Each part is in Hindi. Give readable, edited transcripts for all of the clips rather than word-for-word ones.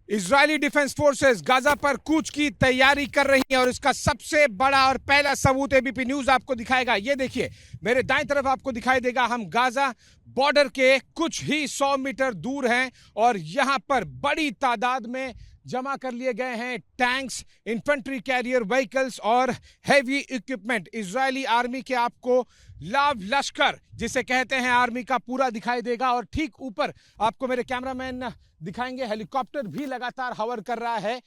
इजरायली डिफेंस फोर्सेस गाजा पर कूच की तैयारी कर रही हैं और इसका सबसे बड़ा और पहला सबूत एबीपी न्यूज आपको दिखाएगा। ये देखिए, मेरे दाएं तरफ आपको दिखाई देगा, हम गाजा बॉर्डर के कुछ ही 100 मीटर दूर हैं और यहां पर बड़ी तादाद में जमा कर लिए गए हैं टैंक्स, इन्फेंट्री कैरियर व्हीकल्स और हैवी इक्विपमेंट। इजरायली आर्मी के आपको लाव लश्कर जिसे कहते हैं आर्मी का पूरा दिखाई देगा और ठीक ऊपर आपको मेरे कैमरामैन दिखाएंगे, हेलीकॉप्टर भी लगातार हवर कर रहा है।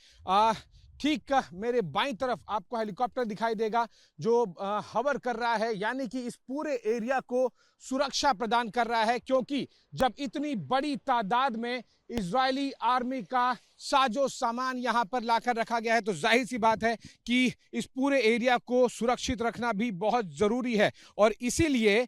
ठीक मेरे बाईं तरफ आपको हेलीकॉप्टर दिखाई देगा जो हवर कर रहा है, यानी कि इस पूरे एरिया को सुरक्षा प्रदान कर रहा है, क्योंकि जब इतनी बड़ी तादाद में इजरायली आर्मी का साजो सामान यहां पर लाकर रखा गया है तो जाहिर सी बात है कि इस पूरे एरिया को सुरक्षित रखना भी बहुत जरूरी है। और इसीलिए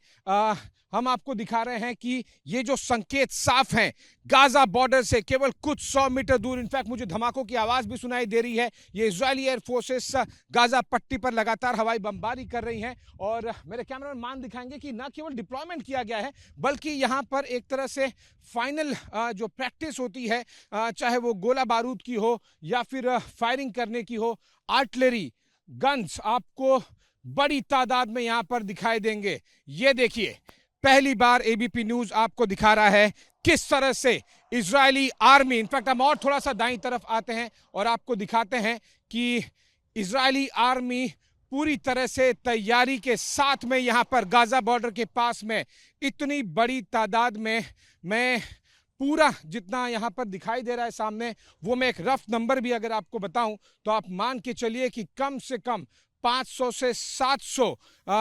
हम आपको दिखा रहे हैं कि ये जो संकेत साफ हैं गाजा बॉर्डर से केवल कुछ 100 मीटर दूर, इनफैक्ट मुझे धमाकों की आवाज भी सुनाई दे रही है। ये इजरायली एयर फोर्सेस गाजा पट्टी पर लगातार हवाई बमबारी कर रही हैं और मेरे कैमरामैन मान दिखाएंगे कि न केवल डिप्लॉयमेंट किया गया है बल्कि यहां पर एक तरह से फाइनल जो प्रैक्टिस होती है, चाहे वो गोला बारूद की हो या फिर फायरिंग करने की हो, आर्टिलरी गन्स आपको बड़ी तादाद में यहां पर दिखाई देंगे। ये देखिए, पहली बार एबीपी न्यूज आपको दिखा रहा है किस तरह से इजरायली आर्मी, इनफैक्ट हम और थोड़ा सा दाईं तरफ आते हैं और आपको दिखाते हैं कि इजरायली आर्मी पूरी तरह से तैयारी के साथ में यहां पर गाजा बॉर्डर के पास में इतनी बड़ी तादाद में, मैं पूरा जितना यहां पर दिखाई दे रहा है सामने वो मैं एक रफ नंबर भी अगर आपको बताऊं तो आप मान के चलिए कि कम से कम 500 से 700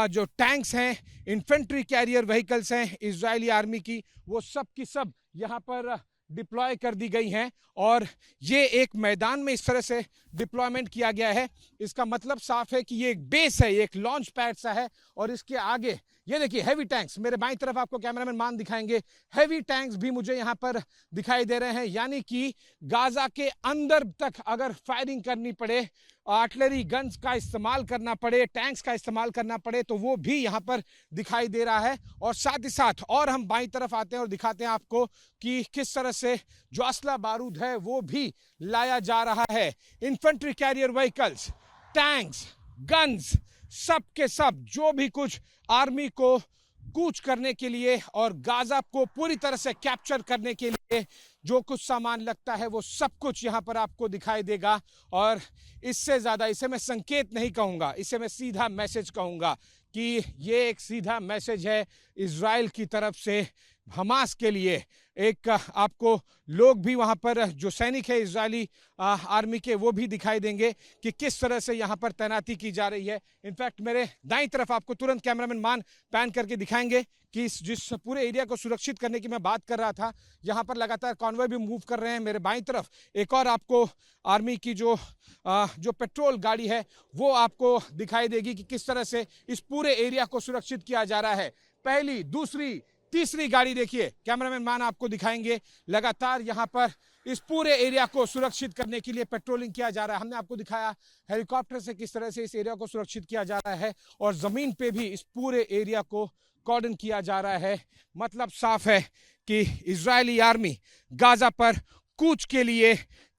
जो टैंक्स हैं, इन्फेंट्री कैरियर व्हीकल्स हैं इजरायली आर्मी की, वो सब की सब यहां पर डिप्लॉय कर दी गई हैं। और ये एक मैदान में इस तरह से डिप्लॉयमेंट किया गया है, इसका मतलब साफ है कि ये एक बेस है, ये एक लॉन्च पैड सा है। और इसके आगे ये देखिए हैवी टैंक्स, मेरे बाईं तरफ आपको कैमरामैन मान दिखाएंगे, हैवी टैंक्स भी मुझे यहां पर दिखाई दे रहे हैं, यानी कि गाजा के अंदर तक अगर फायरिंग करनी पड़े, आर्टिलरी गन्स का इस्तेमाल करना पड़े, टैंक्स का इस्तेमाल करना पड़े, तो वो भी यहां पर दिखाई दे रहा है। और साथ ही साथ और हम बाईं तरफ आते हैं और दिखाते हैं आपको कि किस तरह से जो असला बारूद है वो भी लाया जा रहा है। Infantry carrier vehicles, tanks, guns, सब के सब जो भी कुछ आर्मी को कूच करने के लिए और गाजा को पूरी तरह से कैप्चर करने के लिए जो कुछ सामान लगता है वो सब कुछ यहां पर आपको दिखाई देगा। और इससे ज्यादा, इसे मैं संकेत नहीं कहूंगा, इसे मैं सीधा मैसेज कहूंगा कि ये एक सीधा मैसेज है इजराइल की तरफ से हमास के लिए। एक आपको लोग भी वहां पर जो सैनिक है इजरायली आर्मी के वो भी दिखाई देंगे कि किस तरह से यहां पर तैनाती की जा रही है। इनफैक्ट मेरे दाईं तरफ आपको तुरंत कैमरामैन मान पैन करके दिखाएंगे कि जिस पूरे एरिया को सुरक्षित करने की मैं बात कर रहा था, यहां पर लगातार कॉन्वॉय भी मूव कर रहे हैं। मेरे बाईं तरफ एक और आपको आर्मी की जो पेट्रोल गाड़ी है वो आपको दिखाई देगी कि किस तरह से इस पूरे एरिया को सुरक्षित किया जा रहा है। पहली, दूसरी, तीसरी गाड़ी देखिए, कैमरामैन मान आपको दिखाएंगे, लगातार यहां पर इस पूरे एरिया को सुरक्षित करने के लिए पेट्रोलिंग किया जा रहा है। हमने आपको दिखाया हेलीकॉप्टर से किस तरह से इस एरिया को सुरक्षित किया जा रहा है और जमीन पे भी इस पूरे एरिया को कॉर्डन किया जा रहा है। मतलब साफ है कि इजरायली आर्मी गाजा पर कूच के लिए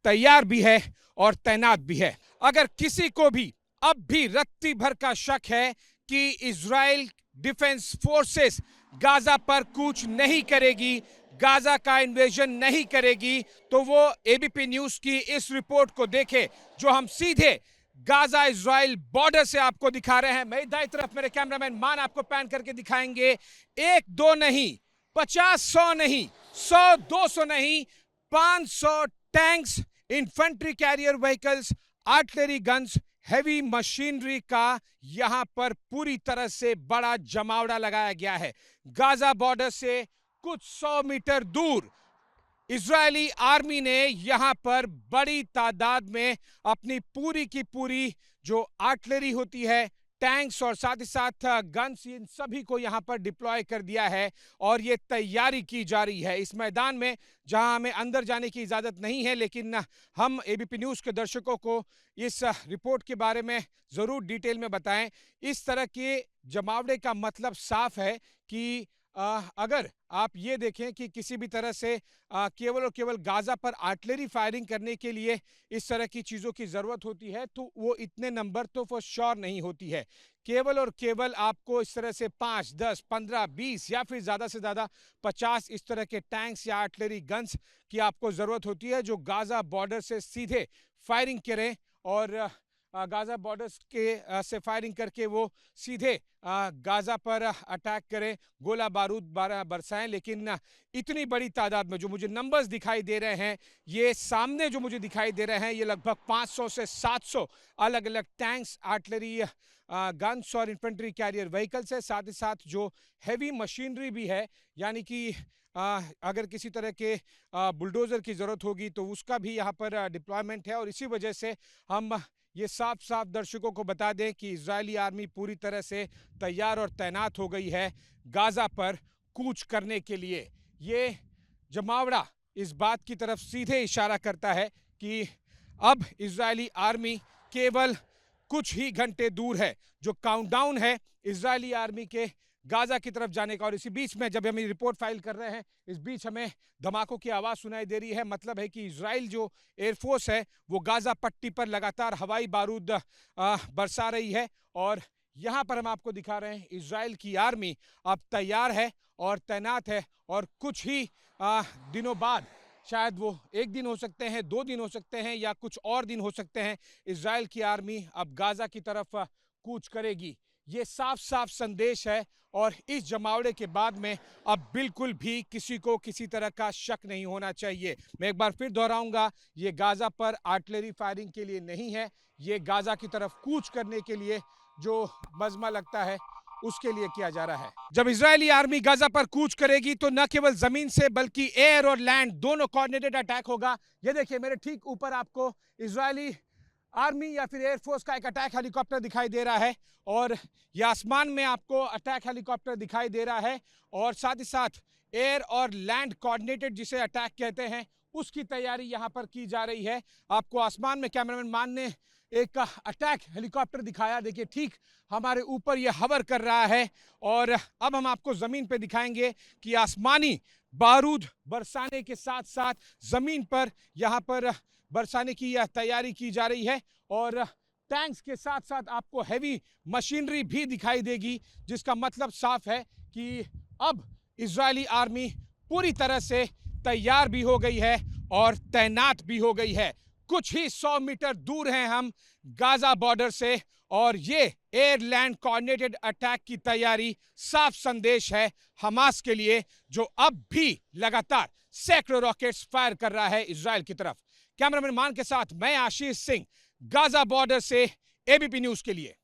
तैयार भी है और तैनात भी है। अगर किसी को भी अब भी रत्ती भर का शक है कि इजराइल डिफेंस फोर्सेस गाजा पर कूच नहीं करेगी, गाजा का इन्वेजन नहीं करेगी, तो वो एबीपी न्यूज की इस रिपोर्ट को देखे जो हम सीधे गाजा इजराइल बॉर्डर से आपको दिखा रहे हैं। मेरी दाईं तरफ मेरे कैमरामैन मान आपको पैन करके दिखाएंगे, 1 2 नहीं, 50 100 नहीं, 100 200 नहीं, 500 tanks, infantry carrier vehicles, artillery guns, heavy machinery का यहां पर पूरी तरह से बड़ा जमावड़ा लगाया गया है। गाजा बॉर्डर से कुछ 100 मीटर दूर इजरायली आर्मी ने यहां पर बड़ी तादाद में अपनी पूरी की पूरी जो आर्टिलरी होती है, टैंक्स और साथ ही साथ गन्स, इन सभी को यहां पर डिप्लॉय कर दिया है और ये तैयारी की जा रही है इस मैदान में, जहां हमें अंदर जाने की इजाजत नहीं है। लेकिन हम एबीपी न्यूज के दर्शकों को इस रिपोर्ट के बारे में जरूर डिटेल में बताएं। इस तरह के जमावड़े का मतलब साफ है कि अगर आप ये देखें कि किसी भी तरह से केवल और केवल गाजा पर आर्टिलरी फायरिंग करने के लिए इस तरह की चीज़ों की ज़रूरत होती है, तो वो इतने नंबर तो फॉर श्योर नहीं होती है। केवल और केवल आपको इस तरह से 5, 10, 15, 20 या फिर ज़्यादा से ज़्यादा 50 इस तरह के टैंक्स या आर्टिलरी गन्स की आपको ज़रूरत होती है, जो गाजा बॉर्डर से सीधे फायरिंग करें और गाजा बॉर्डर्स के से फायरिंग करके वो सीधे गाजा पर अटैक करें, गोला बारूद बरसाएं। लेकिन इतनी बड़ी तादाद में जो मुझे नंबर्स दिखाई दे रहे हैं, ये सामने जो मुझे दिखाई दे रहे हैं, ये लगभग 500 से 700 अलग अलग टैंक्स, आर्टिलरी गन्स और इन्फेंट्री कैरियर व्हीकल्स है। साथ ही साथ जो हैवी मशीनरी भी है, यानी कि अगर किसी तरह के बुलडोजर की ज़रूरत होगी तो उसका भी यहाँ पर डिप्लॉयमेंट है। और इसी वजह से हम ये साफ साफ दर्शकों को बता दें कि इजरायली आर्मी पूरी तरह से तैयार और तैनात हो गई है गाजा पर कूच करने के लिए। ये जमावड़ा इस बात की तरफ सीधे इशारा करता है कि अब इजरायली आर्मी केवल कुछ ही घंटे दूर है। जो काउंटडाउन है इजरायली आर्मी के गाजा की तरफ जाने का। और इसी बीच में जब हम ये रिपोर्ट फाइल कर रहे हैं, इस बीच हमें धमाकों की आवाज़ सुनाई दे रही है। मतलब है कि इजराइल जो एयरफोर्स है वो गाजा पट्टी पर लगातार हवाई बारूद बरसा रही है। और यहाँ पर हम आपको दिखा रहे हैं इजराइल की आर्मी अब तैयार है और तैनात है। और कुछ ही दिनों बाद, शायद वो 1 दिन हो सकते हैं, 2 दिन हो सकते हैं या कुछ और दिन हो सकते हैं, इजराइल की आर्मी अब गाजा की तरफ कूच करेगी। ये साफ साफ संदेश है। और इस जमावड़े के बाद में अब बिल्कुल भी किसी को किसी तरह का शक नहीं होना चाहिए। मैं एक बार फिर दोहराऊंगा, ये गाजा पर आर्टिलरी फायरिंग के लिए नहीं है, ये गाजा की तरफ कूच करने के लिए जो मजमा लगता है उसके लिए किया जा रहा है। जब इजरायली आर्मी गाजा पर कूच करेगी तो न केवल जमीन से बल्कि एयर और लैंड दोनों कोऑर्डिनेटेड अटैक होगा। ये देखिए मेरे ठीक ऊपर आपको इजरायली आर्मी या फिर एयरफोर्स का एक अटैक हेलीकॉप्टर दिखाई दे रहा है। और ये आसमान में आपको अटैक हेलीकॉप्टर दिखाई दे रहा है। और साथ ही साथ एयर और लैंड कोऑर्डिनेटेड जिसे अटैक कहते हैं, उसकी तैयारी यहाँ पर की जा रही है। आपको आसमान में कैमरामैन मान ने एक अटैक हेलीकॉप्टर दिखाया, देखिए ठीक हमारे ऊपर ये हवर कर रहा है। और अब हम आपको जमीन पे दिखाएंगे कि आसमानी बारूद बरसाने के साथ साथ जमीन पर यहाँ पर बरसाने की यह तैयारी की जा रही है। और टैंक्स के साथ साथ आपको हैवी मशीनरी भी दिखाई देगी, जिसका मतलब साफ है कि अब इजरायली आर्मी पूरी तरह से तैयार भी हो गई है और तैनात भी हो गई है। कुछ ही 100 मीटर दूर हैं हम गाजा बॉर्डर से। और ये एयर लैंड कोऑर्डिनेटेड अटैक की तैयारी साफ संदेश है हमास के लिए, जो अब भी लगातार सैकड़ों रॉकेट्स फायर कर रहा है इजराइल की तरफ। कैमरामैन मान के साथ मैं आशीष सिंह, गाजा बॉर्डर से एबीपी न्यूज के लिए।